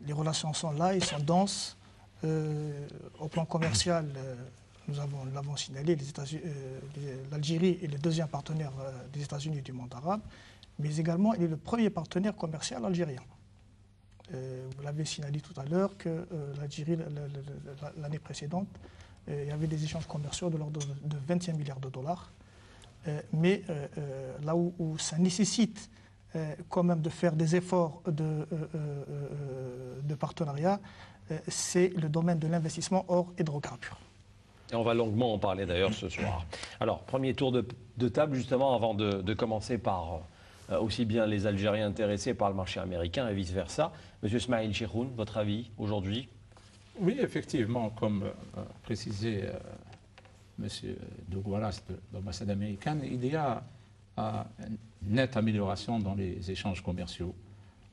Les relations sont là, ils sont denses. Au plan commercial, nous l'avons signalé, l'Algérie est le deuxième partenaire des États-Unis du monde arabe, mais également il est le premier partenaire commercial algérien. Vous l'avez signalé tout à l'heure que l'Algérie, l'année précédente, il y avait des échanges commerciaux de l'ordre de 25 milliards de dollars. Mais là où ça nécessite quand même de faire des efforts de partenariat, c'est le domaine de l'investissement hors hydrocarbures. Et on va longuement en parler d'ailleurs ce soir. Alors, premier tour de table justement avant de commencer par aussi bien les Algériens intéressés par le marché américain et vice-versa. Monsieur Smaïl Chekhoun, votre avis aujourd'hui? Oui, effectivement, comme précisé Monsieur Doug Wallace de l'ambassade américaine, il y a une nette amélioration dans les échanges commerciaux.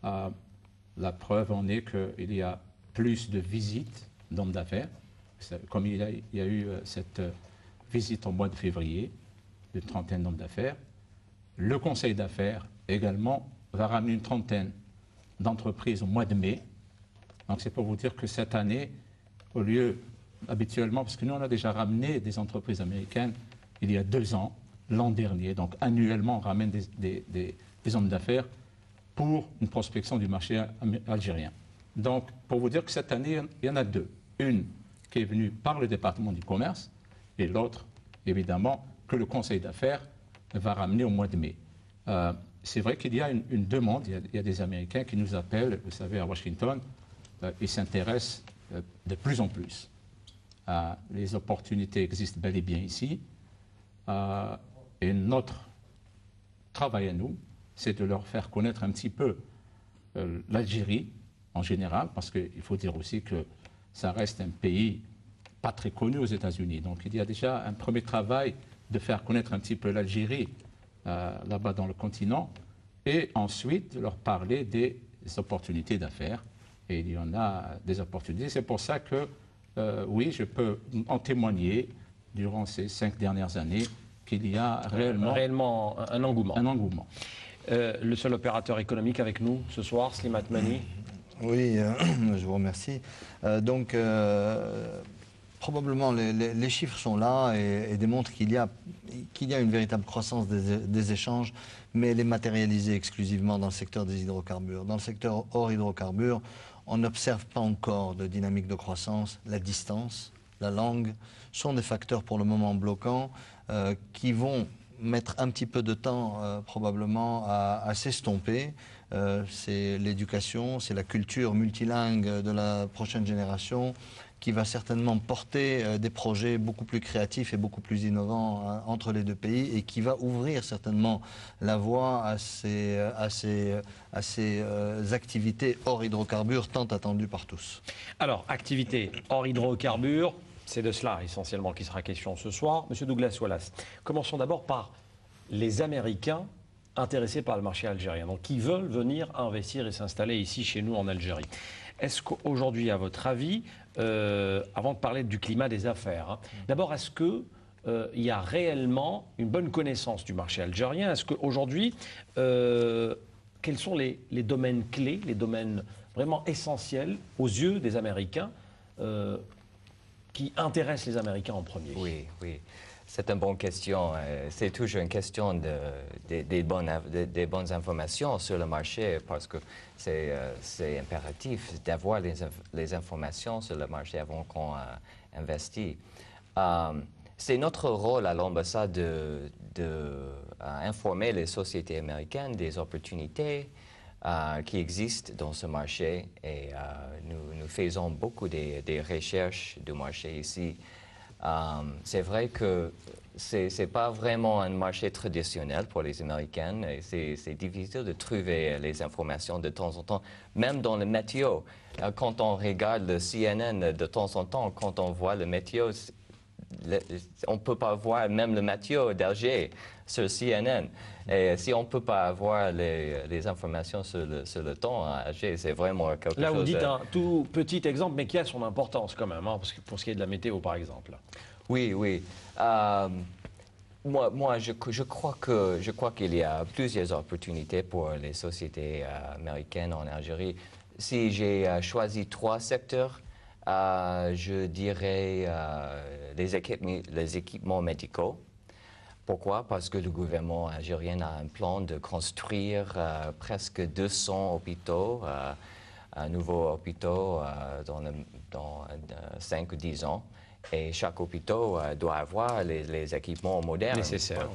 La preuve en est qu'il y a plus de visites d'hommes d'affaires, comme il y a eu cette visite au mois de février d'une trentaine d'hommes d'affaires. Le conseil d'affaires également va ramener une trentaine d'entreprises au mois de mai. Donc c'est pour vous dire que cette année, au lieu habituellement, parce que nous on a déjà ramené des entreprises américaines il y a 2 ans, l'an dernier, donc annuellement on ramène des hommes d'affaires pour une prospection du marché algérien. Donc pour vous dire que cette année il y en a 2. Une qui est venue par le département du commerce et l'autre évidemment que le conseil d'affaires va ramener au mois de mai. C'est vrai qu'il y a une demande, il y a des Américains qui nous appellent, vous savez, à Washington, ils s'intéressent de plus en plus. Les opportunités existent bel et bien ici. Et notre travail à nous, c'est de leur faire connaître un petit peu l'Algérie en général, parce qu'il faut dire aussi que ça reste un pays pas très connu aux États-Unis. Donc il y a déjà un premier travail de faire connaître un petit peu l'Algérie là-bas dans le continent, et ensuite de leur parler des opportunités d'affaires. Et il y en a des opportunités. C'est pour ça que, oui, je peux en témoigner durant ces 5 dernières années qu'il y a réellement un engouement. Un engouement. Le seul opérateur économique avec nous ce soir, Slimane Mani. Oui, je vous remercie. Probablement les chiffres sont là et démontrent qu'il y a une véritable croissance des échanges, mais elle est matérialisée exclusivement dans le secteur des hydrocarbures. Dans le secteur hors hydrocarbures, on n'observe pas encore de dynamique de croissance. La distance, la langue sont des facteurs pour le moment bloquants qui vont mettre un petit peu de temps probablement à s'estomper. C'est l'éducation, c'est la culture multilingue de la prochaine génération qui va certainement porter des projets beaucoup plus créatifs et beaucoup plus innovants entre les deux pays et qui va ouvrir certainement la voie à ces activités hors hydrocarbures tant attendues par tous. Alors, activités hors hydrocarbures, c'est de cela essentiellement qu'il sera question ce soir. Monsieur Douglas Wallace, commençons d'abord par les Américains intéressés par le marché algérien, donc qui veulent venir investir et s'installer ici chez nous en Algérie. Est-ce qu'aujourd'hui, à votre avis, avant de parler du climat des affaires, d'abord, est-ce qu'il y a réellement une bonne connaissance du marché algérien? Est-ce qu'aujourd'hui, quels sont les domaines clés, les domaines vraiment essentiels aux yeux des Américains qui intéressent les Américains en premier? Oui, oui. C'est une bonne question. C'est toujours une question des bonnes informations sur le marché parce que c'est impératif d'avoir les informations sur le marché avant qu'on investit. C'est notre rôle à l'ambassade d'informer les sociétés américaines des opportunités qui existent dans ce marché et nous faisons beaucoup des recherches du marché ici. C'est vrai que ce n'est pas vraiment un marché traditionnel pour les Américains et c'est difficile de trouver les informations de temps en temps, même dans le météo. Quand on regarde le CNN de temps en temps, quand on voit le météo, on ne peut pas voir même le météo d'Alger sur CNN. Et si on ne peut pas avoir les informations sur le temps à Alger, c'est vraiment quelque chose... Là, vous dites un tout petit exemple, mais qui a son importance quand même, hein, parce que pour ce qui est de la météo, par exemple. Oui, oui. Moi, je crois qu'il y a plusieurs opportunités pour les sociétés américaines en Algérie. si j'ai choisi 3 secteurs, je dirais les équipements médicaux. Pourquoi? Parce que le gouvernement algérien a un plan de construire presque 200 hôpitaux, nouveaux hôpitaux dans 5 ou 10 ans. Et chaque hôpital doit avoir les équipements modernes. Nécessaires.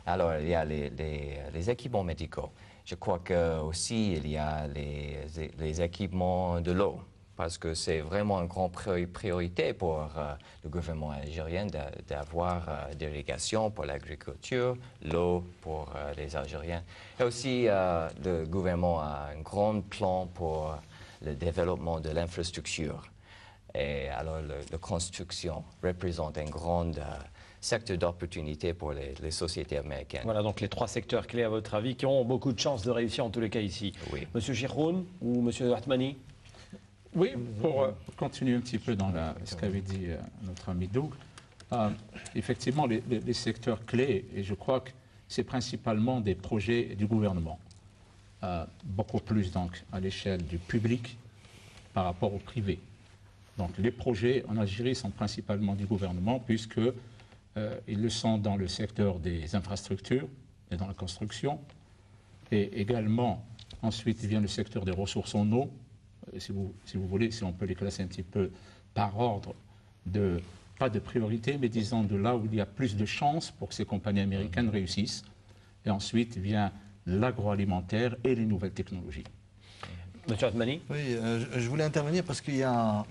Alors, il y a les équipements médicaux. Je crois qu'aussi, il y a les équipements de l'eau, parce que c'est vraiment une grande priorité pour le gouvernement algérien d'avoir des irrigations pour l'agriculture, l'eau pour les Algériens. Et aussi, le gouvernement a un grand plan pour le développement de l'infrastructure. Et alors, la construction représente un grand secteur d'opportunité pour les sociétés américaines. Voilà donc les 3 secteurs clés, à votre avis, qui ont beaucoup de chances de réussir en tous les cas ici. Oui. Monsieur Chirhoun ou Monsieur Hatmani? Oui, pour continuer un petit peu dans ce qu'avait dit notre ami Doug, effectivement, les secteurs clés, et je crois que c'est principalement des projets du gouvernement, beaucoup plus donc à l'échelle du public par rapport au privé. Donc les projets en Algérie sont principalement du gouvernement, puisque ils le sont dans le secteur des infrastructures et dans la construction, et également ensuite vient le secteur des ressources en eau. Si vous voulez, si on peut les classer un petit peu par ordre pas de priorité, mais disons de là où il y a plus de chances pour que ces compagnies américaines réussissent. Et ensuite vient l'agroalimentaire et les nouvelles technologies. Monsieur Hatmani? Oui, je voulais intervenir parce qu'il y a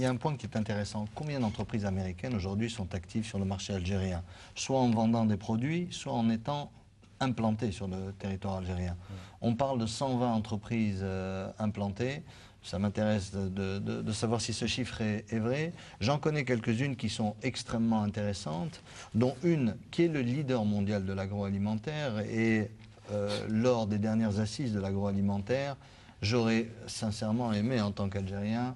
un point qui est intéressant. Combien d'entreprises américaines aujourd'hui sont actives sur le marché algérien? Soit en vendant des produits, soit en étant implantées sur le territoire algérien. On parle de 120 entreprises implantées. Ça m'intéresse de savoir si ce chiffre est vrai. J'en connais quelques-unes qui sont extrêmement intéressantes, dont une qui est le leader mondial de l'agroalimentaire. Et lors des dernières assises de l'agroalimentaire, j'aurais sincèrement aimé, en tant qu'Algérien,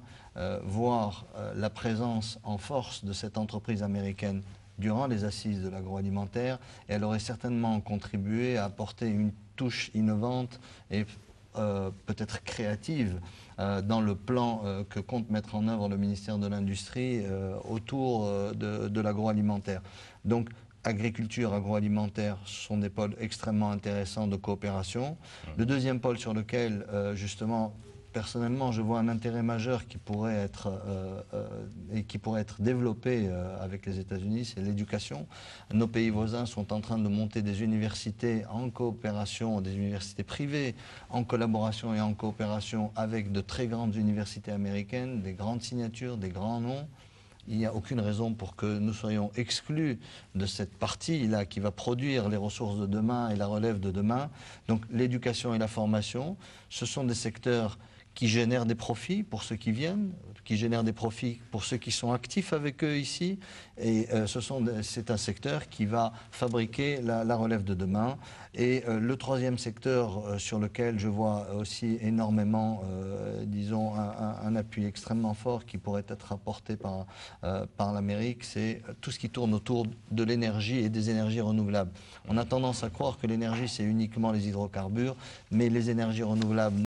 voir la présence en force de cette entreprise américaine durant les assises de l'agroalimentaire, et elle aurait certainement contribué à apporter une touche innovante et peut-être créative dans le plan que compte mettre en œuvre le ministère de l'Industrie autour de l'agroalimentaire. Donc, agriculture, agroalimentaire sont des pôles extrêmement intéressants de coopération. Le deuxième pôle sur lequel, justement, personnellement, je vois un intérêt majeur qui pourrait être développé avec les États-Unis, c'est l'éducation. Nos pays voisins sont en train de monter des universités en coopération, des universités privées, en collaboration et en coopération avec de très grandes universités américaines, des grandes signatures, des grands noms. Il n'y a aucune raison pour que nous soyons exclus de cette partie-là qui va produire les ressources de demain et la relève de demain. Donc l'éducation et la formation, ce sont des secteurs qui génèrent des profits pour ceux qui viennent, qui génèrent des profits pour ceux qui sont actifs avec eux ici. Et c'est un secteur qui va fabriquer la relève de demain. Et le troisième secteur sur lequel je vois aussi énormément, disons, un appui extrêmement fort qui pourrait être apporté par l'Amérique, c'est tout ce qui tourne autour de l'énergie et des énergies renouvelables. On a tendance à croire que l'énergie, c'est uniquement les hydrocarbures, mais les énergies renouvelables